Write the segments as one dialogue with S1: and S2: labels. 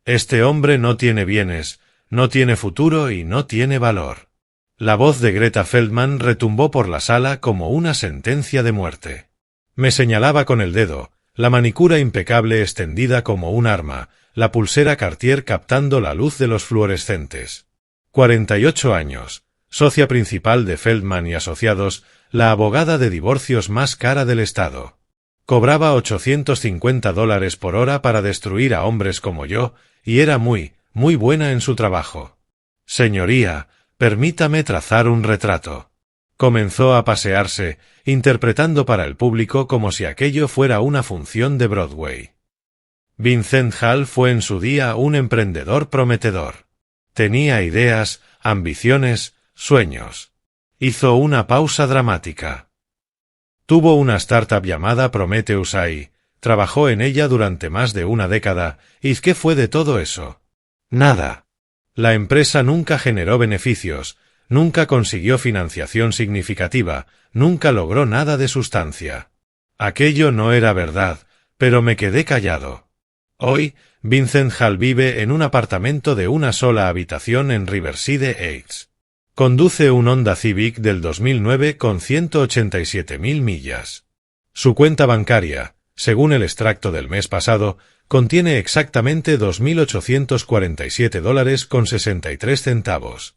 S1: Este hombre no tiene bienes, no tiene futuro y no tiene valor. La voz de Greta Feldman retumbó por la sala como una sentencia de muerte. Me señalaba con el dedo, la manicura impecable extendida como un arma, la pulsera Cartier captando la luz de los fluorescentes. 48 años, socia principal de Feldman y Asociados, la abogada de divorcios más cara del estado. Cobraba $850 por hora para destruir a hombres como yo, y era muy buena en su trabajo. Señoría, permítame trazar un retrato. Comenzó a pasearse, interpretando para el público como si aquello fuera una función de Broadway. Vincent Hall fue en su día un emprendedor prometedor. Tenía ideas, ambiciones, sueños. Hizo una pausa dramática. Tuvo una startup llamada Prometheus AI, trabajó en ella durante más de una década, ¿y qué fue de todo eso? Nada. La empresa nunca generó beneficios, nunca consiguió financiación significativa, nunca logró nada de sustancia. Aquello no era verdad, pero me quedé callado. Hoy, Vincent Hall vive en un apartamento de una sola habitación en Riverside Heights. Conduce un Honda Civic del 2009 con 187.000 millas. Su cuenta bancaria, según el extracto del mes pasado, contiene exactamente $2.847,63.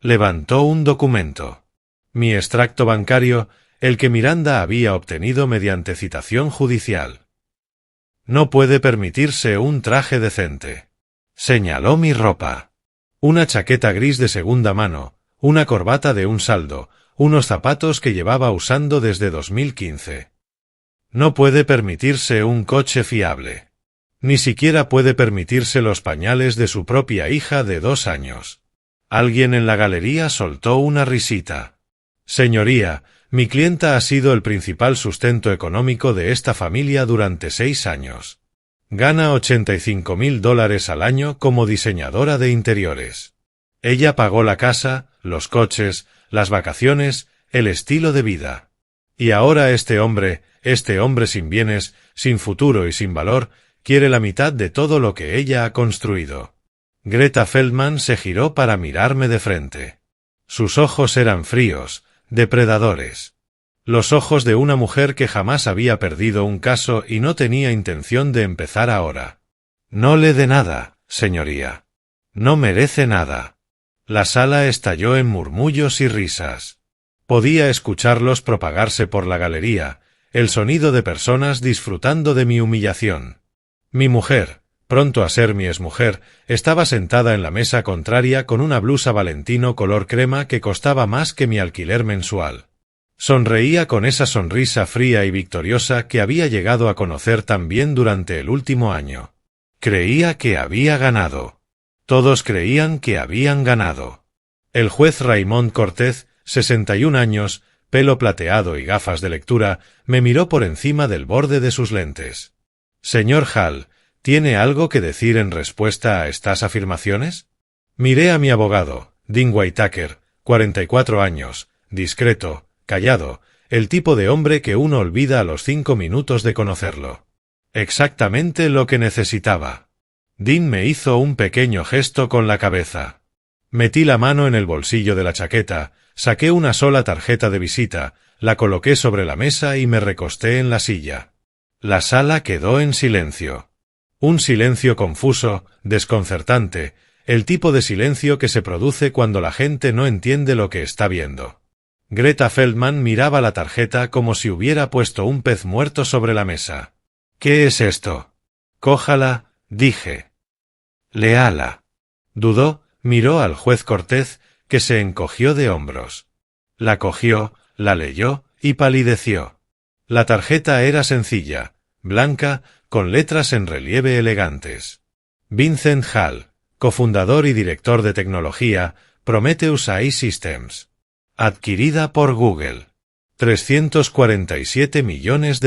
S1: Levantó un documento. Mi extracto bancario, el que Miranda había obtenido mediante citación judicial. No puede permitirse un traje decente. Señaló mi ropa. Una chaqueta gris de segunda mano, una corbata de un saldo, unos zapatos que llevaba usando desde 2015. No puede permitirse un coche fiable. Ni siquiera puede permitirse los pañales de su propia hija de 2 años. Alguien en la galería soltó una risita. Señoría, mi clienta ha sido el principal sustento económico de esta familia durante 6 años. Gana $85.000 al año como diseñadora de interiores. Ella pagó la casa, los coches, las vacaciones, el estilo de vida. Y ahora este hombre sin bienes, sin futuro y sin valor, quiere la mitad de todo lo que ella ha construido. Greta Feldman se giró para mirarme de frente. Sus ojos eran fríos, depredadores. Los ojos de una mujer que jamás había perdido un caso y no tenía intención de empezar ahora. No le dé nada, señoría. No merece nada. La sala estalló en murmullos y risas. Podía escucharlos propagarse por la galería, el sonido de personas disfrutando de mi humillación. Mi mujer, pronto a ser mi exmujer, estaba sentada en la mesa contraria con una blusa Valentino color crema que costaba más que mi alquiler mensual. Sonreía con esa sonrisa fría y victoriosa que había llegado a conocer tan bien durante el último año. Creía que había ganado. Todos creían que habían ganado. El juez Raymond Cortez, 61 años, pelo plateado y gafas de lectura, me miró por encima del borde de sus lentes. Señor Hall, ¿tiene algo que decir en respuesta a estas afirmaciones? Miré a mi abogado, Dean Whitaker, 44 años, discreto, callado, el tipo de hombre que uno olvida a los 5 minutos de conocerlo. Exactamente lo que necesitaba. Dean me hizo un pequeño gesto con la cabeza. Metí la mano en el bolsillo de la chaqueta, saqué una sola tarjeta de visita, la coloqué sobre la mesa y me recosté en la silla. La sala quedó en silencio. Un silencio confuso, desconcertante, el tipo de silencio que se produce cuando la gente no entiende lo que está viendo. Greta Feldman miraba la tarjeta como si hubiera puesto un pez muerto sobre la mesa. ¿Qué es esto? Cójala, dije. Léala. Dudó, miró al juez Cortez, que se encogió de hombros. La cogió, la leyó y palideció. La tarjeta era sencilla, blanca, con letras en relieve elegantes. Vincent Hall, cofundador y director de tecnología, Prometheus AI Systems. Adquirida por Google. $347 millones.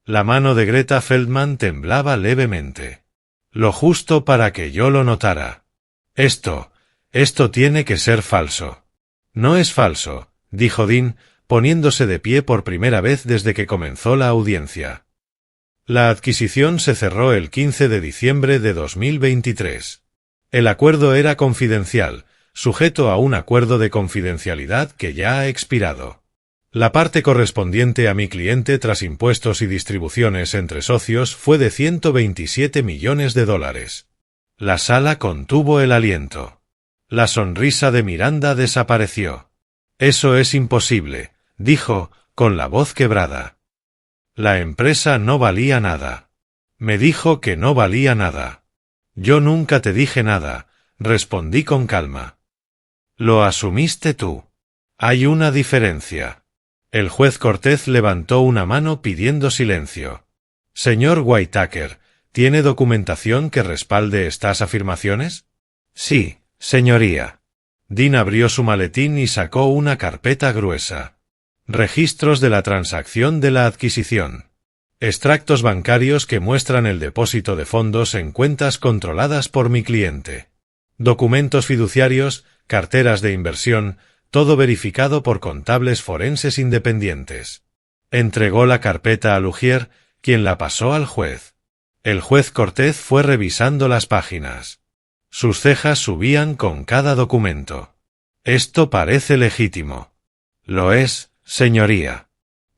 S1: La mano de Greta Feldman temblaba levemente. Lo justo para que yo lo notara. Esto tiene que ser falso. No es falso, dijo Dean, poniéndose de pie por primera vez desde que comenzó la audiencia. La adquisición se cerró el 15 de diciembre de 2023. El acuerdo era confidencial, sujeto a un acuerdo de confidencialidad que ya ha expirado. La parte correspondiente a mi cliente tras impuestos y distribuciones entre socios fue de $127 millones. La sala contuvo el aliento. La sonrisa de Miranda desapareció. Eso es imposible, dijo, con la voz quebrada. La empresa no valía nada. Me dijo que no valía nada. Yo nunca te dije nada, respondí con calma. Lo asumiste tú. Hay una diferencia. El juez Cortez levantó una mano pidiendo silencio. Señor Whitaker, ¿tiene documentación que respalde estas afirmaciones? Sí, señoría. Dean abrió su maletín y sacó una carpeta gruesa. Registros de la transacción de la adquisición. Extractos bancarios que muestran el depósito de fondos en cuentas controladas por mi cliente. Documentos fiduciarios, carteras de inversión, todo verificado por contables forenses independientes. Entregó la carpeta a Lugier, quien la pasó al juez. El juez Cortez fue revisando las páginas. Sus cejas subían con cada documento. Esto parece legítimo. Lo es, señoría.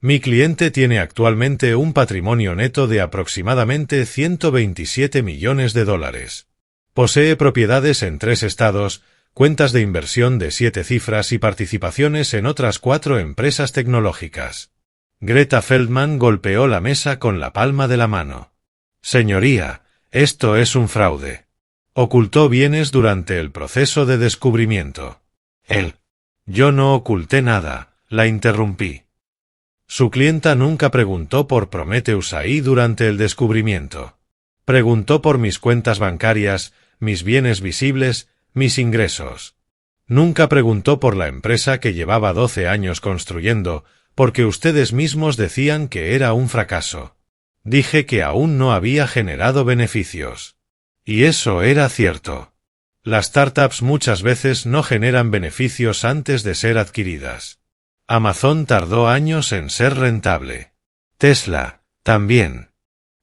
S1: Mi cliente tiene actualmente un patrimonio neto de aproximadamente $127 millones. Posee propiedades en 3 estados, cuentas de inversión de 7 cifras y participaciones en otras 4 empresas tecnológicas. Greta Feldman golpeó la mesa con la palma de la mano. Señoría, esto es un fraude. Ocultó bienes durante el proceso de descubrimiento. Yo no oculté nada, la interrumpí. Su clienta nunca preguntó por Prometheus AI durante el descubrimiento. Preguntó por mis cuentas bancarias, mis bienes visibles, mis ingresos. Nunca preguntó por la empresa que llevaba 12 años construyendo, porque ustedes mismos decían que era un fracaso. Dije que aún no había generado beneficios. Y eso era cierto. Las startups muchas veces no generan beneficios antes de ser adquiridas. Amazon tardó años en ser rentable. Tesla, también.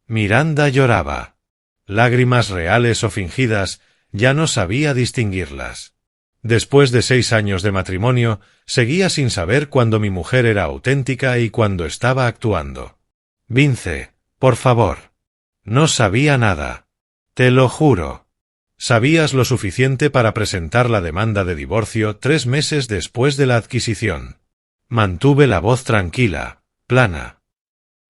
S1: Miranda lloraba. Lágrimas reales o fingidas, ya no sabía distinguirlas. Después de 6 años de matrimonio, seguía sin saber cuándo mi mujer era auténtica y cuándo estaba actuando. Vince, por favor. No sabía nada. Te lo juro. Sabías lo suficiente para presentar la demanda de divorcio 3 meses después de la adquisición. Mantuve la voz tranquila, plana.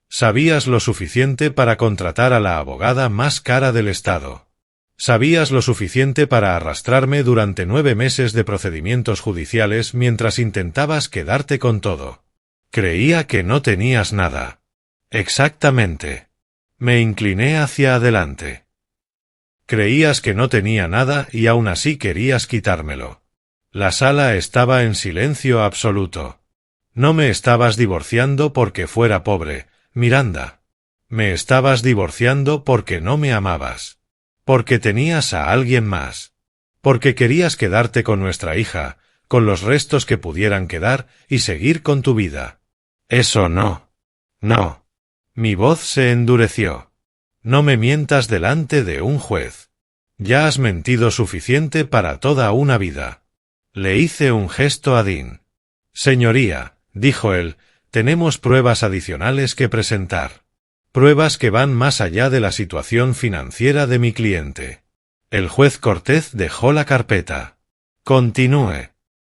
S1: Sabías lo suficiente para contratar a la abogada más cara del estado. Sabías lo suficiente para arrastrarme durante 9 meses de procedimientos judiciales mientras intentabas quedarte con todo. Creía que no tenías nada. Exactamente. Me incliné hacia adelante. Creías que no tenía nada y aún así querías quitármelo. La sala estaba en silencio absoluto. No me estabas divorciando porque fuera pobre, Miranda. Me estabas divorciando porque no me amabas. Porque tenías a alguien más. Porque querías quedarte con nuestra hija, con los restos que pudieran quedar y seguir con tu vida. Eso no. No. Mi voz se endureció. No me mientas delante de un juez. Ya has mentido suficiente para toda una vida. Le hice un gesto a Dean. Señoría, dijo él, tenemos pruebas adicionales que presentar. Pruebas que van más allá de la situación financiera de mi cliente. El juez Cortez dejó la carpeta. Continúe.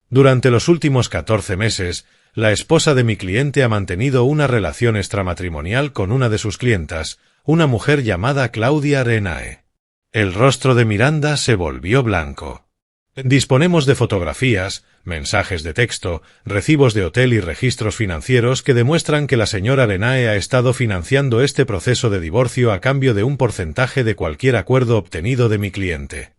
S1: Durante los últimos 14 meses, la esposa de mi cliente ha mantenido una relación extramatrimonial con una de sus clientas, una mujer llamada Claudia Renae. El rostro de Miranda se volvió blanco. Disponemos de fotografías, mensajes de texto, recibos de hotel y registros financieros que demuestran que la señora Renae ha estado financiando este proceso de divorcio a cambio de un porcentaje de cualquier acuerdo obtenido de mi cliente.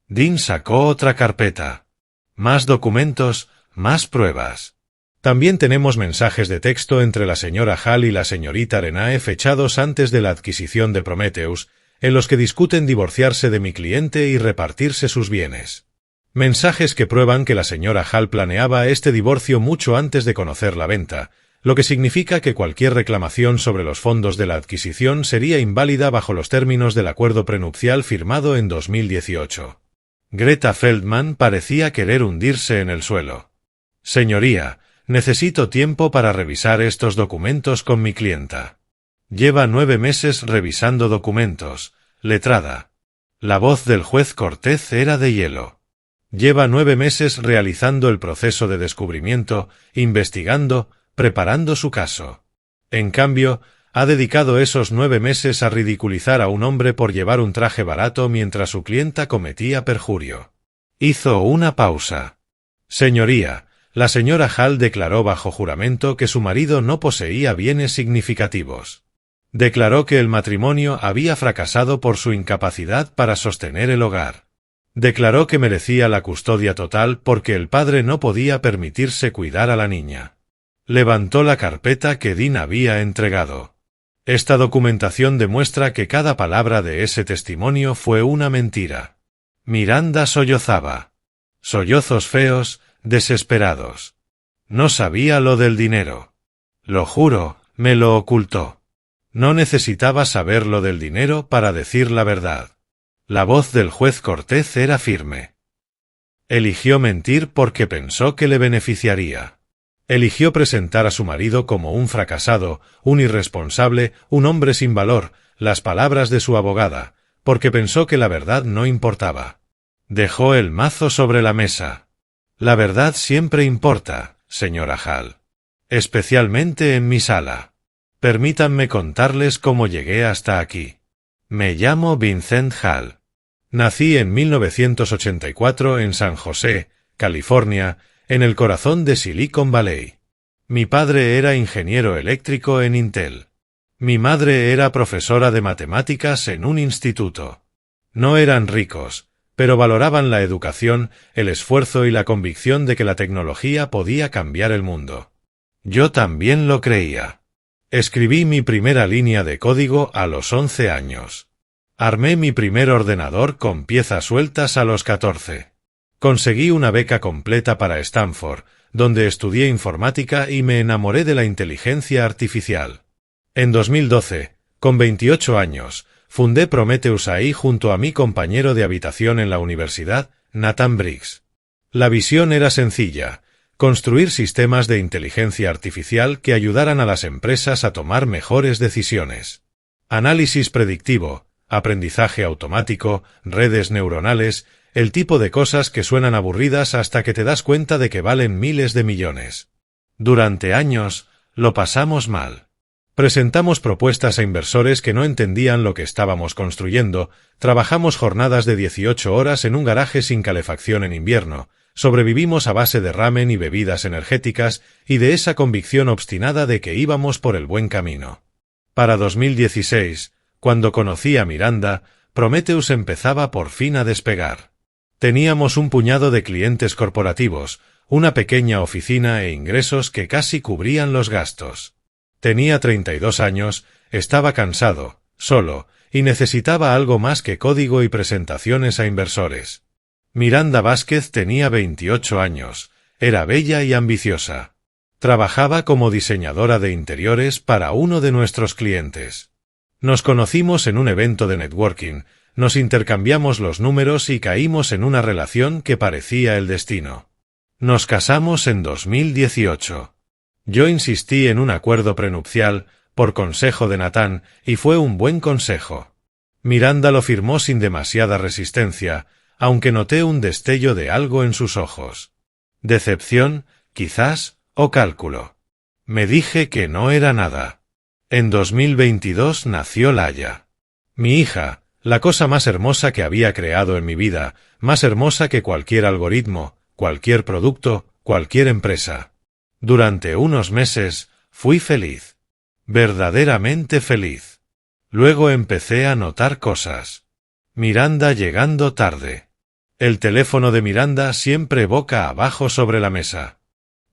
S1: Dean sacó otra carpeta. Más documentos, más pruebas. También tenemos mensajes de texto entre la señora Hall y la señorita Renae fechados antes de la adquisición de Prometheus, en los que discuten divorciarse de mi cliente y repartirse sus bienes. Mensajes que prueban que la señora Hall planeaba este divorcio mucho antes de conocer la venta, lo que significa que cualquier reclamación sobre los fondos de la adquisición sería inválida bajo los términos del acuerdo prenupcial firmado en 2018. Greta Feldman parecía querer hundirse en el suelo. Señoría, necesito tiempo para revisar estos documentos con mi clienta. Lleva 9 meses revisando documentos, letrada. La voz del juez Cortez era de hielo. Lleva 9 meses realizando el proceso de descubrimiento, investigando, preparando su caso. En cambio, ha dedicado esos 9 meses a ridiculizar a un hombre por llevar un traje barato mientras su clienta cometía perjurio. Hizo una pausa. Señoría, la señora Hall declaró bajo juramento que su marido no poseía bienes significativos. Declaró que el matrimonio había fracasado por su incapacidad para sostener el hogar. Declaró que merecía la custodia total porque el padre no podía permitirse cuidar a la niña. Levantó la carpeta que Dean había entregado. Esta documentación demuestra que cada palabra de ese testimonio fue una mentira. Miranda sollozaba. Sollozos feos, desesperados. No sabía lo del dinero. Lo juro, me lo ocultó. No necesitaba saber lo del dinero para decir la verdad. La voz del juez Cortez era firme. Eligió mentir porque pensó que le beneficiaría. Eligió presentar a su marido como un fracasado, un irresponsable, un hombre sin valor, las palabras de su abogada, porque pensó que la verdad no importaba. Dejó el mazo sobre la mesa. La verdad siempre importa, señora Hall. Especialmente en mi sala. Permítanme contarles cómo llegué hasta aquí. Me llamo Vincent Hall. Nací en 1984 en San José, California, en el corazón de Silicon Valley. Mi padre era ingeniero eléctrico en Intel. Mi madre era profesora de matemáticas en un instituto. No eran ricos, pero valoraban la educación, el esfuerzo y la convicción de que la tecnología podía cambiar el mundo. Yo también lo creía. Escribí mi primera línea de código a los 11 años. Armé mi primer ordenador con piezas sueltas a los 14. Conseguí una beca completa para Stanford, donde estudié informática y me enamoré de la inteligencia artificial. En 2012, con 28 años, fundé Prometheus AI junto a mi compañero de habitación en la universidad, Nathan Briggs. La visión era sencilla: construir sistemas de inteligencia artificial que ayudaran a las empresas a tomar mejores decisiones. Análisis predictivo, aprendizaje automático, redes neuronales, el tipo de cosas que suenan aburridas hasta que te das cuenta de que valen miles de millones. Durante años, lo pasamos mal. Presentamos propuestas a inversores que no entendían lo que estábamos construyendo, trabajamos jornadas de 18 horas en un garaje sin calefacción en invierno, sobrevivimos a base de ramen y bebidas energéticas y de esa convicción obstinada de que íbamos por el buen camino. Para 2016, cuando conocí a Miranda, Prometheus empezaba por fin a despegar. Teníamos un puñado de clientes corporativos, una pequeña oficina e ingresos que casi cubrían los gastos. Tenía 32 años, estaba cansado, solo, y necesitaba algo más que código y presentaciones a inversores. Miranda Vázquez tenía 28 años, era bella y ambiciosa. Trabajaba como diseñadora de interiores para uno de nuestros clientes. Nos conocimos en un evento de networking, nos intercambiamos los números y caímos en una relación que parecía el destino. Nos casamos en 2018. Yo insistí en un acuerdo prenupcial, por consejo de Nathan, y fue un buen consejo. Miranda lo firmó sin demasiada resistencia, aunque noté un destello de algo en sus ojos. Decepción, quizás, o cálculo. Me dije que no era nada. En 2022 nació Laia. Mi hija, la cosa más hermosa que había creado en mi vida, más hermosa que cualquier algoritmo, cualquier producto, cualquier empresa. Durante unos meses, fui feliz. Verdaderamente feliz. Luego empecé a notar cosas. Miranda llegando tarde. El teléfono de Miranda siempre boca abajo sobre la mesa.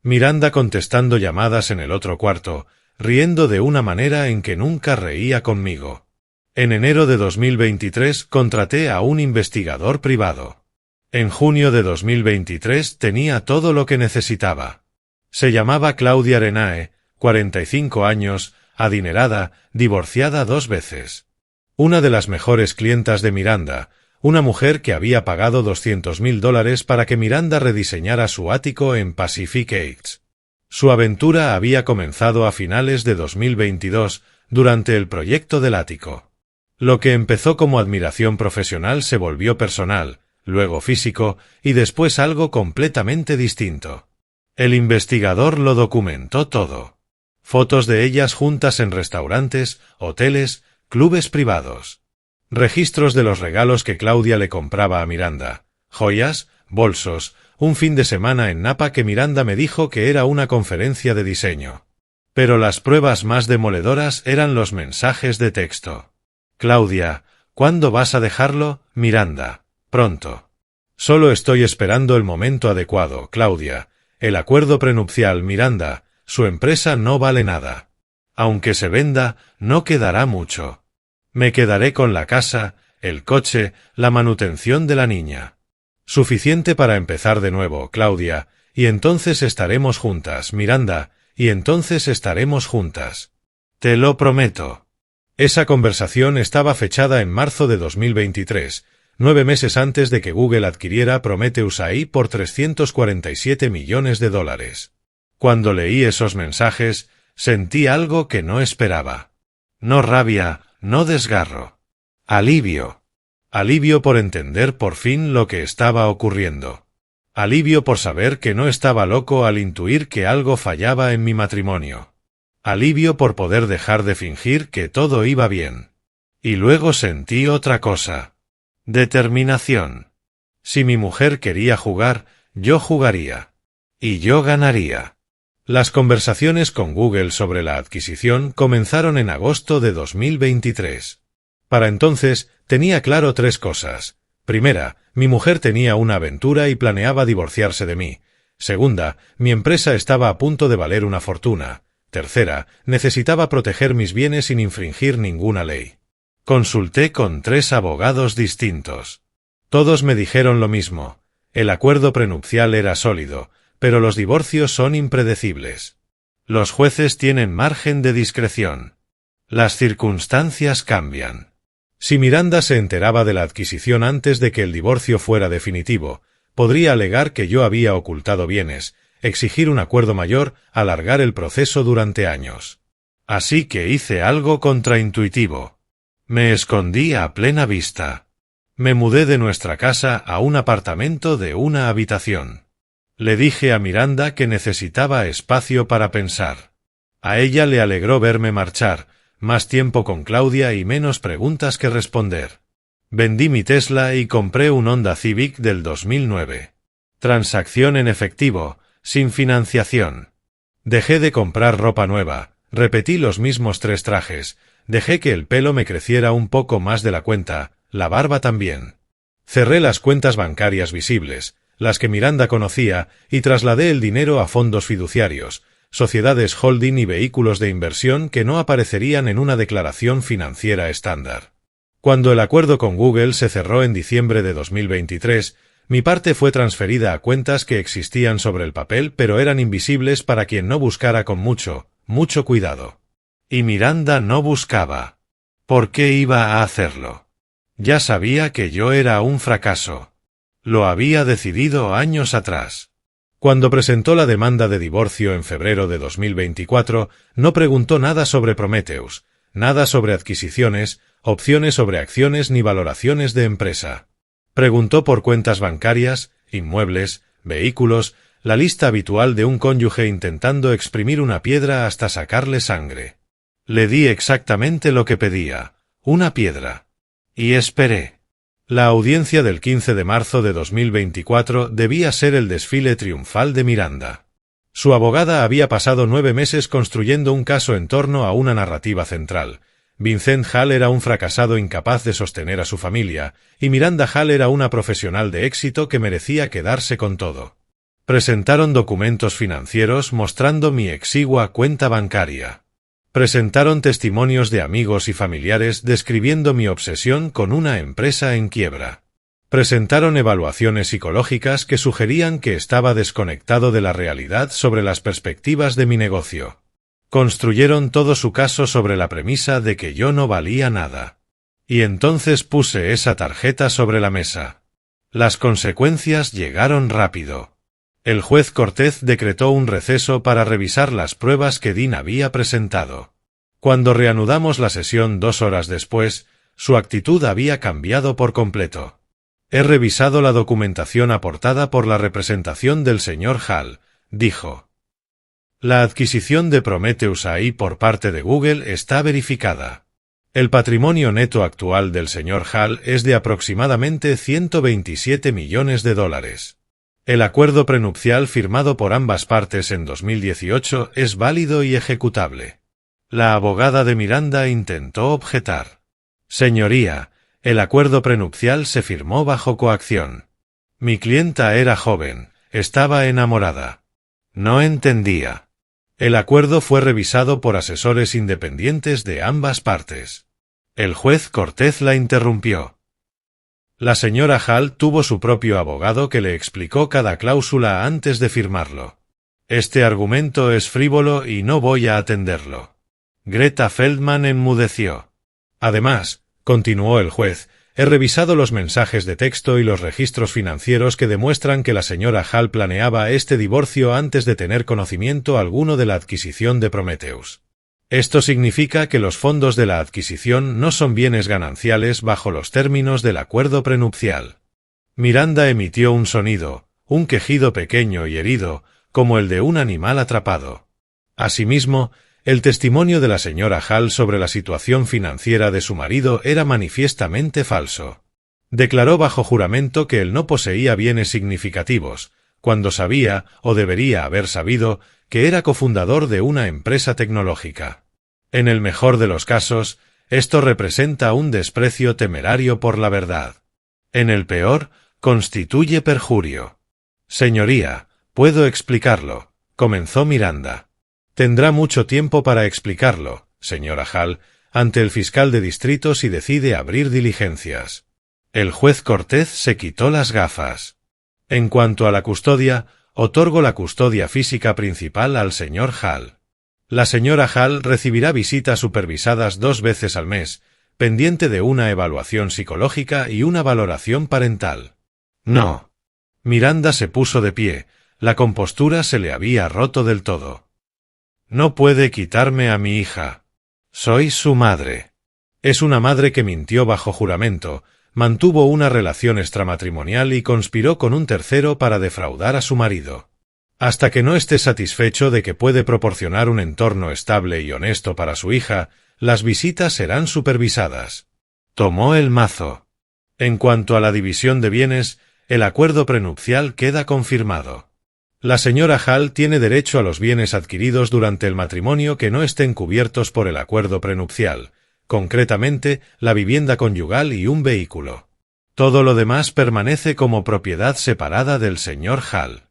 S1: Miranda contestando llamadas en el otro cuarto, riendo de una manera en que nunca reía conmigo. En enero de 2023 contraté a un investigador privado. En junio de 2023 tenía todo lo que necesitaba. Se llamaba Claudia Arenae, 45 años, adinerada, divorciada 2 veces. Una de las mejores clientas de Miranda, una mujer que había pagado $200,000 para que Miranda rediseñara su ático en Pacific Heights. Su aventura había comenzado a finales de 2022, durante el proyecto del ático. Lo que empezó como admiración profesional se volvió personal, luego físico y después algo completamente distinto. El investigador lo documentó todo. Fotos de ellas juntas en restaurantes, hoteles, clubes privados. Registros de los regalos que Claudia le compraba a Miranda. Joyas, bolsos, un fin de semana en Napa que Miranda me dijo que era una conferencia de diseño. Pero las pruebas más demoledoras eran los mensajes de texto. Claudia, ¿cuándo vas a dejarlo, Miranda? Pronto. Solo estoy esperando el momento adecuado, Claudia. El acuerdo prenupcial, Miranda, su empresa no vale nada. Aunque se venda, no quedará mucho. Me quedaré con la casa, el coche, la manutención de la niña. Suficiente para empezar de nuevo, Claudia, y entonces estaremos juntas, Miranda, y entonces estaremos juntas. Te lo prometo. Esa conversación estaba fechada en marzo de 2023, 9 meses antes de que Google adquiriera Prometheus AI por $347 millones. Cuando leí esos mensajes, sentí algo que no esperaba. No rabia, no desgarro. Alivio. Alivio por entender por fin lo que estaba ocurriendo. Alivio por saber que no estaba loco al intuir que algo fallaba en mi matrimonio. Alivio por poder dejar de fingir que todo iba bien. Y luego sentí otra cosa. Determinación. Si mi mujer quería jugar, yo jugaría. Y yo ganaría. Las conversaciones con Google sobre la adquisición comenzaron en agosto de 2023. Para entonces, tenía claro 3 cosas. Primera, mi mujer tenía una aventura y planeaba divorciarse de mí. Segunda, mi empresa estaba a punto de valer una fortuna. Tercera, necesitaba proteger mis bienes sin infringir ninguna ley. Consulté con 3 abogados distintos. Todos me dijeron lo mismo. El acuerdo prenupcial era sólido, pero los divorcios son impredecibles. Los jueces tienen margen de discreción. Las circunstancias cambian. Si Miranda se enteraba de la adquisición antes de que el divorcio fuera definitivo, podría alegar que yo había ocultado bienes, exigir un acuerdo mayor, alargar el proceso durante años. Así que hice algo contraintuitivo. Me escondí a plena vista. Me mudé de nuestra casa a un apartamento de 1 habitación. Le dije a Miranda que necesitaba espacio para pensar. A ella le alegró verme marchar, más tiempo con Claudia y menos preguntas que responder. Vendí mi Tesla y compré un Honda Civic del 2009. Transacción en efectivo, sin financiación. Dejé de comprar ropa nueva, repetí los mismos 3 trajes, dejé que el pelo me creciera un poco más de la cuenta, la barba también. Cerré las cuentas bancarias visibles, las que Miranda conocía, y trasladé el dinero a fondos fiduciarios, sociedades holding y vehículos de inversión que no aparecerían en una declaración financiera estándar. Cuando el acuerdo con Google se cerró en diciembre de 2023, mi parte fue transferida a cuentas que existían sobre el papel pero eran invisibles para quien no buscara con mucho cuidado. Y Miranda no buscaba. ¿Por qué iba a hacerlo? Ya sabía que yo era un fracaso. Lo había decidido años atrás. Cuando presentó la demanda de divorcio en febrero de 2024, no preguntó nada sobre Prometheus, nada sobre adquisiciones, opciones sobre acciones ni valoraciones de empresa. Preguntó por cuentas bancarias, inmuebles, vehículos, la lista habitual de un cónyuge intentando exprimir una piedra hasta sacarle sangre. Le di exactamente lo que pedía, una piedra. Y esperé. La audiencia del 15 de marzo de 2024 debía ser el desfile triunfal de Miranda. Su abogada había pasado 9 meses construyendo un caso en torno a una narrativa central. Vincent Hall era un fracasado incapaz de sostener a su familia, y Miranda Hall era una profesional de éxito que merecía quedarse con todo. Presentaron documentos financieros mostrando mi exigua cuenta bancaria. Presentaron testimonios de amigos y familiares describiendo mi obsesión con una empresa en quiebra. Presentaron evaluaciones psicológicas que sugerían que estaba desconectado de la realidad sobre las perspectivas de mi negocio. Construyeron todo su caso sobre la premisa de que yo no valía nada. Y entonces puse esa tarjeta sobre la mesa. Las consecuencias llegaron rápido. El juez Cortez decretó un receso para revisar las pruebas que Dean había presentado. Cuando reanudamos la sesión 2 horas después, su actitud había cambiado por completo. He revisado la documentación aportada por la representación del señor Hall, dijo. La adquisición de Prometheus AI por parte de Google está verificada. El patrimonio neto actual del señor Hall es de aproximadamente 127 millones de dólares. El acuerdo prenupcial firmado por ambas partes en 2018 es válido y ejecutable. La abogada de Miranda intentó objetar. Señoría, el acuerdo prenupcial se firmó bajo coacción. Mi clienta era joven, estaba enamorada. No entendía. El acuerdo fue revisado por asesores independientes de ambas partes. El juez Cortez la interrumpió. La señora Hall tuvo su propio abogado que le explicó cada cláusula antes de firmarlo. Este argumento es frívolo y no voy a atenderlo. Greta Feldman enmudeció. Además, continuó el juez, he revisado los mensajes de texto y los registros financieros que demuestran que la señora Hall planeaba este divorcio antes de tener conocimiento alguno de la adquisición de Prometheus. Esto significa que los fondos de la adquisición no son bienes gananciales bajo los términos del acuerdo prenupcial. Miranda emitió un sonido, un quejido pequeño y herido, como el de un animal atrapado. Asimismo, el testimonio de la señora Hall sobre la situación financiera de su marido era manifiestamente falso. Declaró bajo juramento que él no poseía bienes significativos, cuando sabía, o debería haber sabido, que era cofundador de una empresa tecnológica. En el mejor de los casos, esto representa un desprecio temerario por la verdad. En el peor, constituye perjurio. Señoría, puedo explicarlo, comenzó Miranda. Tendrá mucho tiempo para explicarlo, señora Hall, ante el fiscal de distrito si decide abrir diligencias. El juez Cortez se quitó las gafas. En cuanto a la custodia, otorgo la custodia física principal al señor Hall. La señora Hall recibirá visitas supervisadas 2 veces al mes, pendiente de una evaluación psicológica y una valoración parental. No. Miranda se puso de pie, la compostura se le había roto del todo. No puede quitarme a mi hija. Soy su madre. Es una madre que mintió bajo juramento, mantuvo una relación extramatrimonial y conspiró con un tercero para defraudar a su marido. Hasta que no esté satisfecho de que puede proporcionar un entorno estable y honesto para su hija, las visitas serán supervisadas. Tomó el mazo. En cuanto a la división de bienes, el acuerdo prenupcial queda confirmado. La señora Hall tiene derecho a los bienes adquiridos durante el matrimonio que no estén cubiertos por el acuerdo prenupcial, concretamente la vivienda conyugal y un vehículo. Todo lo demás permanece como propiedad separada del señor Hall.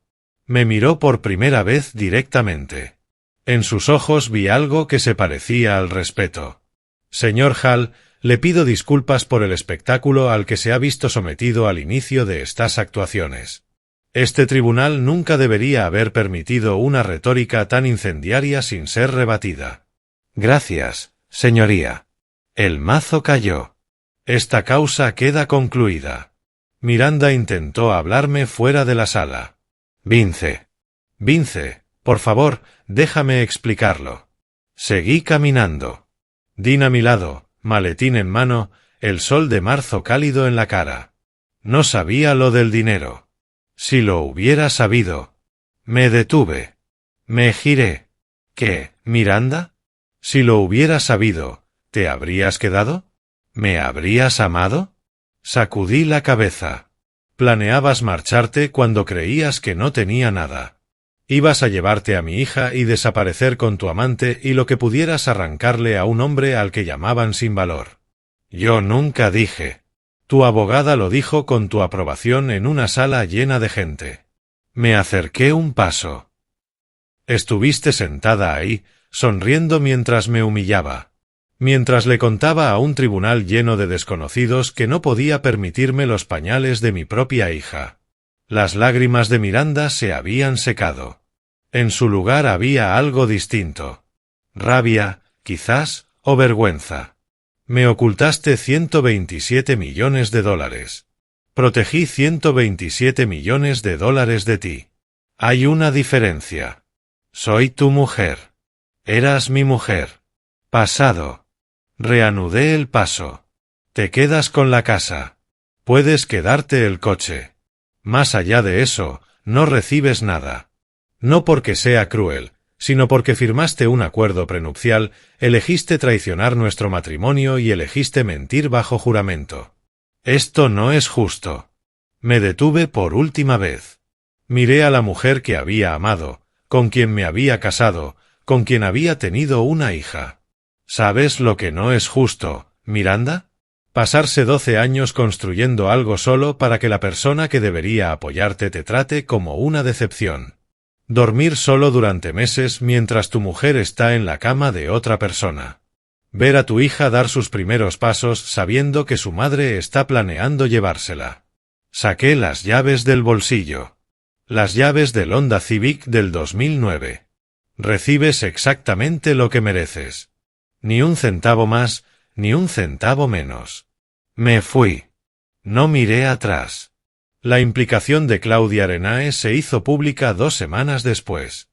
S1: Me miró por primera vez directamente. En sus ojos vi algo que se parecía al respeto. Señor Hall, le pido disculpas por el espectáculo al que se ha visto sometido al inicio de estas actuaciones. Este tribunal nunca debería haber permitido una retórica tan incendiaria sin ser rebatida. Gracias, señoría. El mazo cayó. Esta causa queda concluida. Miranda intentó hablarme fuera de la sala. Vince, por favor, déjame explicarlo. Seguí caminando. Dean a mi lado, maletín en mano, el sol de marzo cálido en la cara. No sabía lo del dinero. Si lo hubiera sabido. Me detuve. Me giré. ¿Qué, Miranda? Si lo hubiera sabido, ¿te habrías quedado? ¿Me habrías amado? Sacudí la cabeza. Planeabas marcharte cuando creías que no tenía nada. Ibas a llevarte a mi hija y desaparecer con tu amante y lo que pudieras arrancarle a un hombre al que llamaban sin valor. Yo nunca dije. Tu abogada lo dijo con tu aprobación en una sala llena de gente. Me acerqué un paso. Estuviste sentada ahí, sonriendo mientras me humillaba. Mientras le contaba a un tribunal lleno de desconocidos que no podía permitirme los pañales de mi propia hija. Las lágrimas de Miranda se habían secado. En su lugar había algo distinto. Rabia, quizás, o vergüenza. Me ocultaste 127 millones de dólares. Protegí 127 millones de dólares de ti. Hay una diferencia. Soy tu mujer. Eras mi mujer. Pasado. Reanudé el paso. Te quedas con la casa. Puedes quedarte el coche. Más allá de eso, no recibes nada. No porque sea cruel, sino porque firmaste un acuerdo prenupcial, elegiste traicionar nuestro matrimonio y elegiste mentir bajo juramento. Esto no es justo. Me detuve por última vez. Miré a la mujer que había amado, con quien me había casado, con quien había tenido una hija. ¿Sabes lo que no es justo, Miranda? Pasarse 12 años construyendo algo solo para que la persona que debería apoyarte te trate como una decepción. Dormir solo durante meses mientras tu mujer está en la cama de otra persona. Ver a tu hija dar sus primeros pasos sabiendo que su madre está planeando llevársela. Saqué las llaves del bolsillo. Las llaves del Honda Civic del 2009. Recibes exactamente lo que mereces. Ni un centavo más, ni un centavo menos. Me fui. No miré atrás. La implicación de Claudia Arenae se hizo pública 2 semanas después.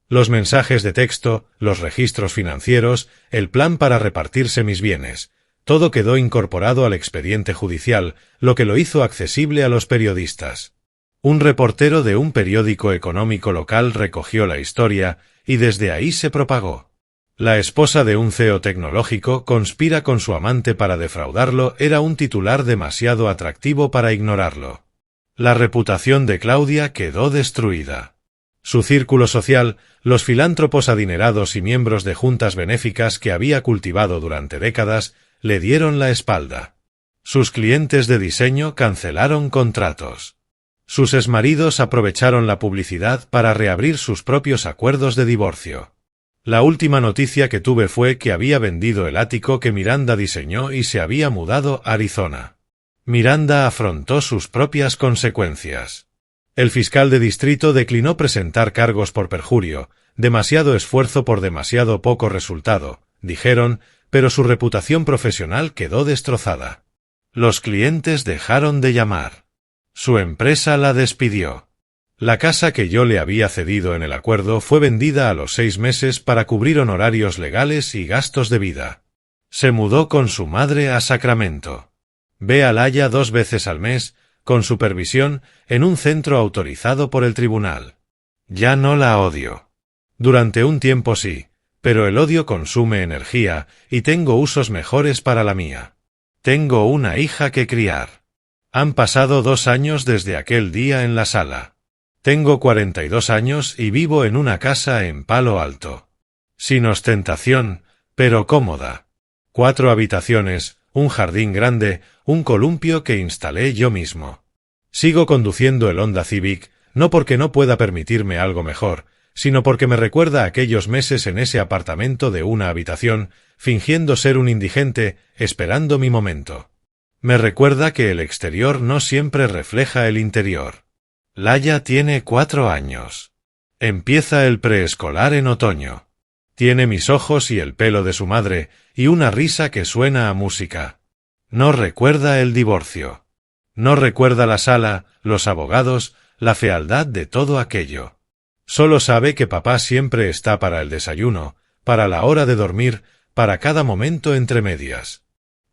S1: Los mensajes de texto, los registros financieros, el plan para repartirse mis bienes, todo quedó incorporado al expediente judicial, lo que lo hizo accesible a los periodistas. Un reportero de un periódico económico local recogió la historia, y desde ahí se propagó. La esposa de un CEO tecnológico conspira con su amante para defraudarlo era un titular demasiado atractivo para ignorarlo. La reputación de Claudia quedó destruida. Su círculo social, los filántropos adinerados y miembros de juntas benéficas que había cultivado durante décadas, le dieron la espalda. Sus clientes de diseño cancelaron contratos. Sus exmaridos aprovecharon la publicidad para reabrir sus propios acuerdos de divorcio. La última noticia que tuve fue que había vendido el ático que Miranda diseñó y se había mudado a Arizona. Miranda afrontó sus propias consecuencias. El fiscal de distrito declinó presentar cargos por perjurio, demasiado esfuerzo por demasiado poco resultado, dijeron, pero su reputación profesional quedó destrozada. Los clientes dejaron de llamar. Su empresa la despidió. La casa que yo le había cedido en el acuerdo fue vendida a los 6 meses para cubrir honorarios legales y gastos de vida. Se mudó con su madre a Sacramento. Ve a Laia 2 veces al mes, con supervisión, en un centro autorizado por el tribunal. Ya no la odio. Durante un tiempo sí, pero el odio consume energía, y tengo usos mejores para la mía. Tengo una hija que criar. Han pasado 2 años desde aquel día en la sala. Tengo 42 años y vivo en una casa en Palo Alto. Sin ostentación, pero cómoda. 4 habitaciones, un jardín grande, un columpio que instalé yo mismo. Sigo conduciendo el Honda Civic, no porque no pueda permitirme algo mejor, sino porque me recuerda aquellos meses en ese apartamento de una habitación, fingiendo ser un indigente, esperando mi momento. Me recuerda que el exterior no siempre refleja el interior. Laia tiene 4 años. Empieza el preescolar en otoño. Tiene mis ojos y el pelo de su madre, y una risa que suena a música. No recuerda el divorcio. No recuerda la sala, los abogados, la fealdad de todo aquello. Solo sabe que papá siempre está para el desayuno, para la hora de dormir, para cada momento entre medias.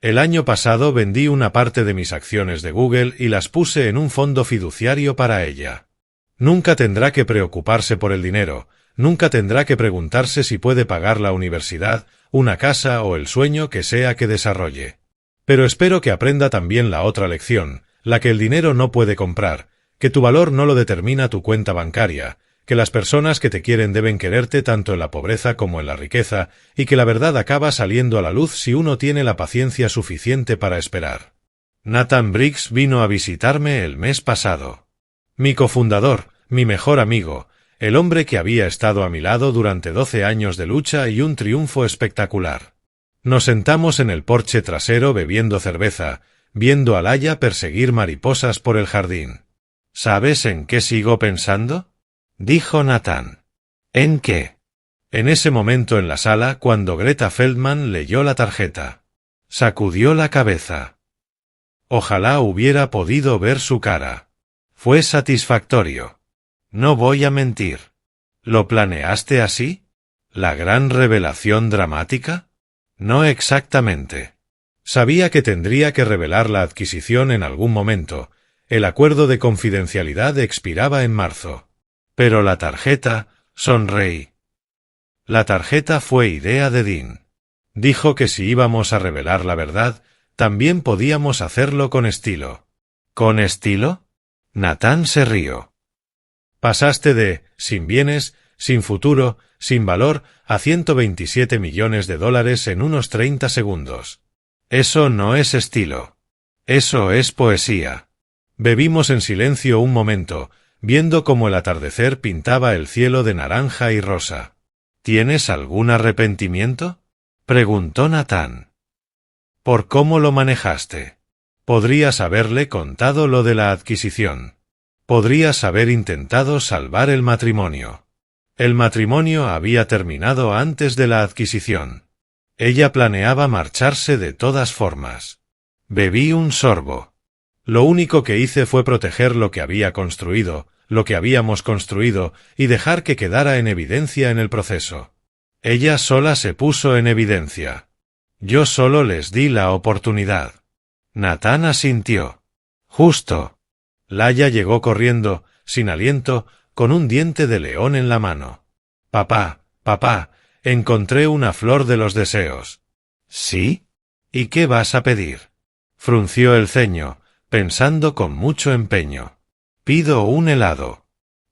S1: El año pasado vendí una parte de mis acciones de Google y las puse en un fondo fiduciario para ella. Nunca tendrá que preocuparse por el dinero, nunca tendrá que preguntarse si puede pagar la universidad, una casa o el sueño que sea que desarrolle. Pero espero que aprenda también la otra lección, la que el dinero no puede comprar, que tu valor no lo determina tu cuenta bancaria, que las personas que te quieren deben quererte tanto en la pobreza como en la riqueza, y que la verdad acaba saliendo a la luz si uno tiene la paciencia suficiente para esperar. Nathan Briggs vino a visitarme el mes pasado. Mi cofundador, mi mejor amigo, el hombre que había estado a mi lado durante 12 años de lucha y un triunfo espectacular. Nos sentamos en el porche trasero bebiendo cerveza, viendo a Laia perseguir mariposas por el jardín. ¿Sabes en qué sigo pensando?, dijo Nathan. ¿En qué? En ese momento en la sala, cuando Greta Feldman leyó la tarjeta, sacudió la cabeza. Ojalá hubiera podido ver su cara. Fue satisfactorio. No voy a mentir. ¿Lo planeaste así? ¿La gran revelación dramática? No exactamente. Sabía que tendría que revelar la adquisición en algún momento. El acuerdo de confidencialidad expiraba en marzo. Pero la tarjeta, sonreí. La tarjeta fue idea de Dean. Dijo que si íbamos a revelar la verdad, también podíamos hacerlo con estilo. ¿Con estilo? Nathan se rió. Pasaste de, sin bienes, sin futuro, sin valor, a 127 millones de dólares en unos 30 segundos. Eso no es estilo. Eso es poesía. Bebimos en silencio un momento, viendo cómo el atardecer pintaba el cielo de naranja y rosa. ¿Tienes algún arrepentimiento?, preguntó Nathan. ¿Por cómo lo manejaste? Podrías haberle contado lo de la adquisición. Podrías haber intentado salvar el matrimonio. El matrimonio había terminado antes de la adquisición. Ella planeaba marcharse de todas formas. Bebí un sorbo. Lo único que hice fue proteger lo que había construido, lo que habíamos construido, y dejar que quedara en evidencia en el proceso. Ella sola se puso en evidencia. Yo solo les di la oportunidad. Nathan asintió. Justo. Laia llegó corriendo, sin aliento, con un diente de león en la mano. Papá, papá, encontré una flor de los deseos. ¿Sí? ¿Y qué vas a pedir? Frunció el ceño, pensando con mucho empeño. Pido un helado.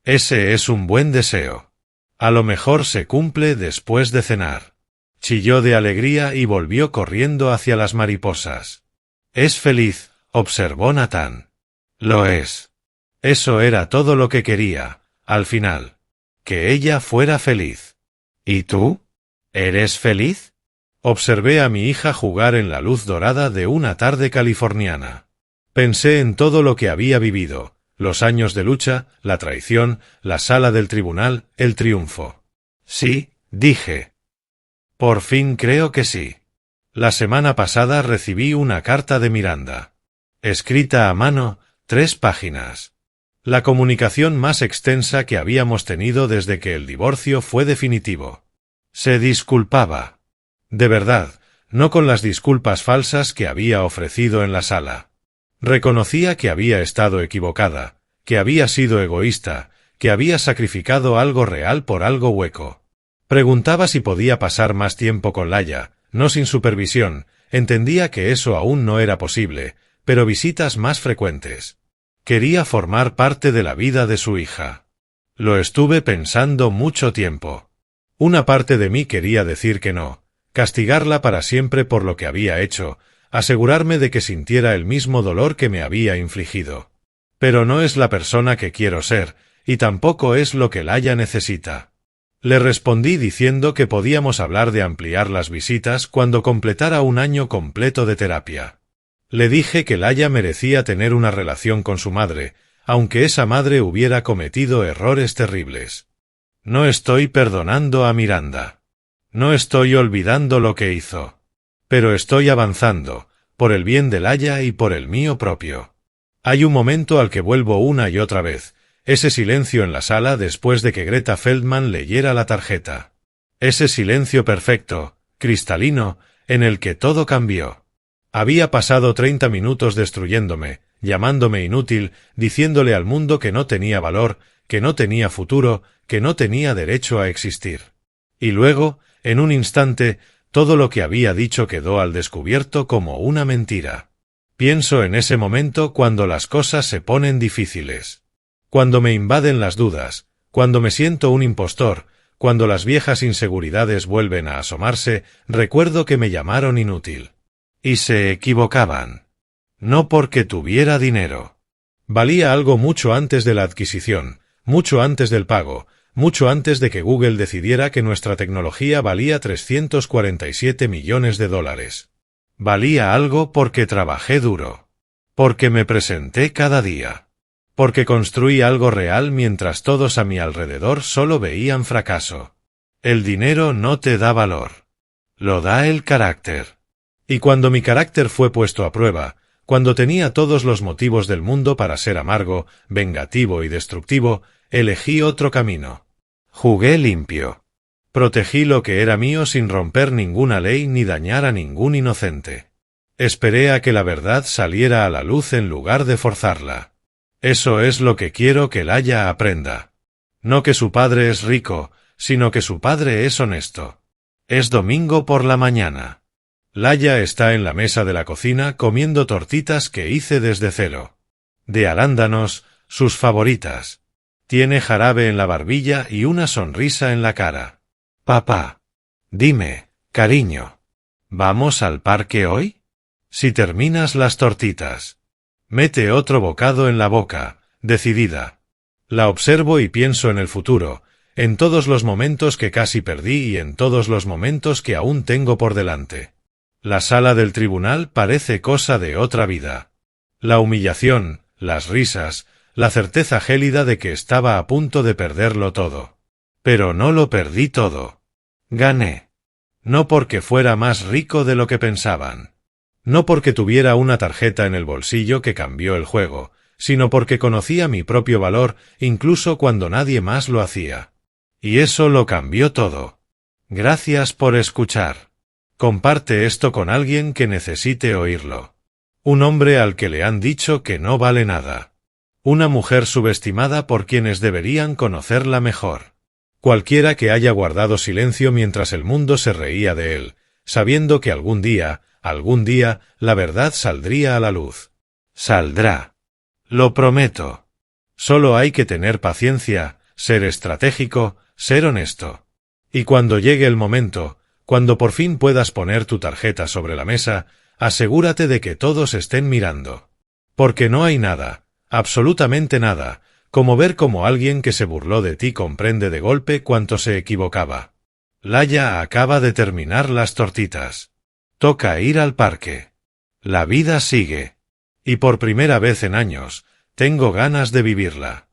S1: Ese es un buen deseo. A lo mejor se cumple después de cenar. Chilló de alegría y volvió corriendo hacia las mariposas. Es feliz, observó Nathan. Lo es. Eso era todo lo que quería, al final. Que ella fuera feliz. ¿Y tú? ¿Eres feliz? Observé a mi hija jugar en la luz dorada de una tarde californiana. Pensé en todo lo que había vivido, los años de lucha, la traición, la sala del tribunal, el triunfo. Sí, dije. Por fin creo que sí. La semana pasada recibí una carta de Miranda. Escrita a mano, 3 páginas. La comunicación más extensa que habíamos tenido desde que el divorcio fue definitivo. Se disculpaba. De verdad, no con las disculpas falsas que había ofrecido en la sala. Reconocía que había estado equivocada, que había sido egoísta, que había sacrificado algo real por algo hueco. Preguntaba si podía pasar más tiempo con Laia, no sin supervisión, entendía que eso aún no era posible, pero visitas más frecuentes. Quería formar parte de la vida de su hija. Lo estuve pensando mucho tiempo. Una parte de mí quería decir que no, castigarla para siempre por lo que había hecho, asegurarme de que sintiera el mismo dolor que me había infligido. Pero no es la persona que quiero ser, y tampoco es lo que Laia necesita. Le respondí diciendo que podíamos hablar de ampliar las visitas cuando completara un año completo de terapia. Le dije que Laia merecía tener una relación con su madre, aunque esa madre hubiera cometido errores terribles. No estoy perdonando a Miranda. No estoy olvidando lo que hizo. Pero estoy avanzando, por el bien de Laia y por el mío propio. Hay un momento al que vuelvo una y otra vez, ese silencio en la sala después de que Greta Feldman leyera la tarjeta. Ese silencio perfecto, cristalino, en el que todo cambió. Había pasado 30 minutos destruyéndome, llamándome inútil, diciéndole al mundo que no tenía valor, que no tenía futuro, que no tenía derecho a existir. Y luego, en un instante, todo lo que había dicho quedó al descubierto como una mentira. Pienso en ese momento cuando las cosas se ponen difíciles. Cuando me invaden las dudas, cuando me siento un impostor, cuando las viejas inseguridades vuelven a asomarse, recuerdo que me llamaron inútil. Y se equivocaban. No porque tuviera dinero. Valía algo mucho antes de la adquisición, mucho antes del pago, mucho antes de que Google decidiera que nuestra tecnología valía 347 millones de dólares. Valía algo porque trabajé duro. Porque me presenté cada día. Porque construí algo real mientras todos a mi alrededor solo veían fracaso. El dinero no te da valor. Lo da el carácter. Y cuando mi carácter fue puesto a prueba, cuando tenía todos los motivos del mundo para ser amargo, vengativo y destructivo, elegí otro camino. Jugué limpio. Protegí lo que era mío sin romper ninguna ley ni dañar a ningún inocente. Esperé a que la verdad saliera a la luz en lugar de forzarla. Eso es lo que quiero que Laia aprenda. No que su padre es rico, sino que su padre es honesto. Es domingo por la mañana. Laia está en la mesa de la cocina comiendo tortitas que hice desde cero. De arándanos, sus favoritas. Tiene jarabe en la barbilla y una sonrisa en la cara. Papá. Dime, cariño. ¿Vamos al parque hoy? Si terminas las tortitas. Mete otro bocado en la boca, decidida. La observo y pienso en el futuro, en todos los momentos que casi perdí y en todos los momentos que aún tengo por delante. La sala del tribunal parece cosa de otra vida. La humillación, las risas, la certeza gélida de que estaba a punto de perderlo todo. Pero no lo perdí todo. Gané. No porque fuera más rico de lo que pensaban. No porque tuviera una tarjeta en el bolsillo que cambió el juego, sino porque conocía mi propio valor incluso cuando nadie más lo hacía. Y eso lo cambió todo. Gracias por escuchar. Comparte esto con alguien que necesite oírlo. Un hombre al que le han dicho que no vale nada. Una mujer subestimada por quienes deberían conocerla mejor. Cualquiera que haya guardado silencio mientras el mundo se reía de él, sabiendo que algún día, la verdad saldría a la luz. Saldrá. Lo prometo. Solo hay que tener paciencia, ser estratégico, ser honesto. Y cuando llegue el momento, cuando por fin puedas poner tu tarjeta sobre la mesa, asegúrate de que todos estén mirando. Porque no hay nada, absolutamente nada, como ver cómo alguien que se burló de ti comprende de golpe cuánto se equivocaba. Laia acaba de terminar las tortitas. Toca ir al parque. La vida sigue. Y por primera vez en años, tengo ganas de vivirla.